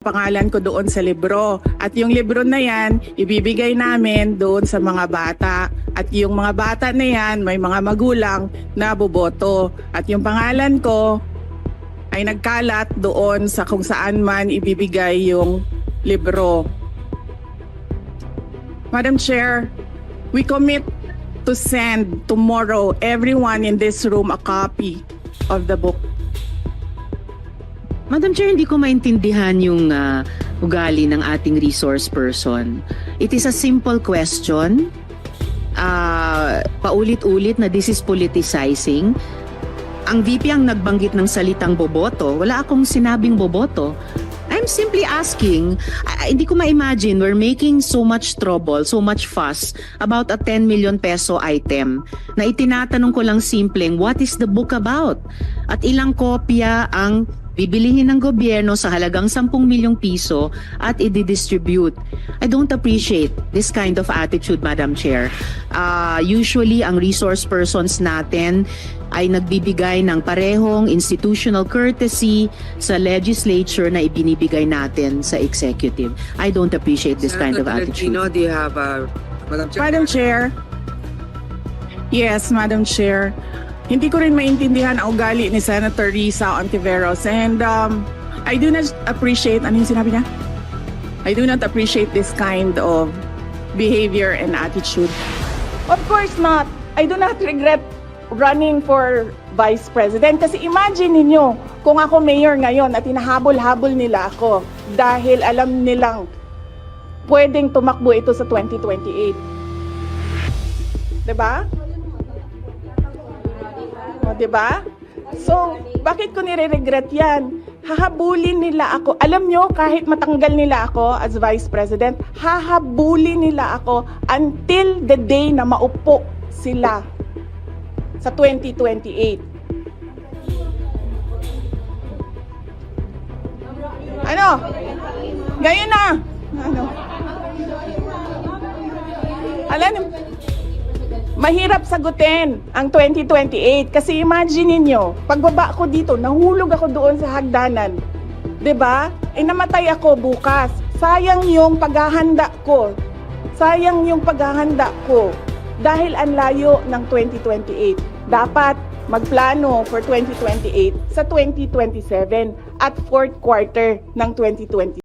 pangalan ko doon sa libro. At yung libro na yan, ibibigay namin doon sa mga bata. At yung mga bata na yan, may mga magulang na boboto. At yung pangalan ko ay nagkalat doon sa kung saan man ibibigay yung libro. Madam Chair, we commit to send tomorrow everyone in this room a copy of the book. Madam Chair, hindi ko maintindihan yung ugali ng ating resource person. It is a simple question. Paulit-ulit na this is politicizing. Ang VP ang nagbanggit ng salitang boboto. Wala akong sinabing boboto. I'm simply asking, hindi ko ma-imagine we're making so much trouble, so much fuss about a 10 million peso item na itinatanong ko lang simpleng, what is the book about? At ilang kopya ang bibilihin ng gobyerno sa halagang 10 milyong piso at i-distribute. I don't appreciate this kind of attitude, Madam Chair. Usually, ang resource persons natin ay nagbibigay ng parehong institutional courtesy sa legislature na ibinibigay natin sa executive. I don't appreciate this kind of attitude. Senator Tolentino, do you have Madam Chair? Madam Chair. Yes, Madam Chair. Hindi ko rin maintindihan ang ugali ni Senator Risa Ontiveros, and I do not appreciate, ano yung sinabi niya? I do not appreciate this kind of behavior and attitude. Of course not. I do not regret running for Vice President kasi imagine ninyo kung ako mayor ngayon at hinahabol-habol nila ako dahil alam nilang pwedeng tumakbo ito sa 2028. Diba? O, diba? So, bakit ko nire-regret yan? Hahabulin nila ako. Alam nyo, kahit matanggal nila ako as Vice President, hahabulin nila ako until the day na maupo sila sa 2028. Ano? Ngayon na. Ano? Alam niyo, mahirap sagutin ang 2028 kasi imagine niyo, pagbaba ko dito, nahulog ako doon sa hagdanan. 'Di ba? Namatay ako bukas. Sayang yung paghahanda ko. Sayang yung paghahanda ko dahil ang layo ng 2028. Dapat magplano for 2028 sa 2027 at fourth quarter ng 2027.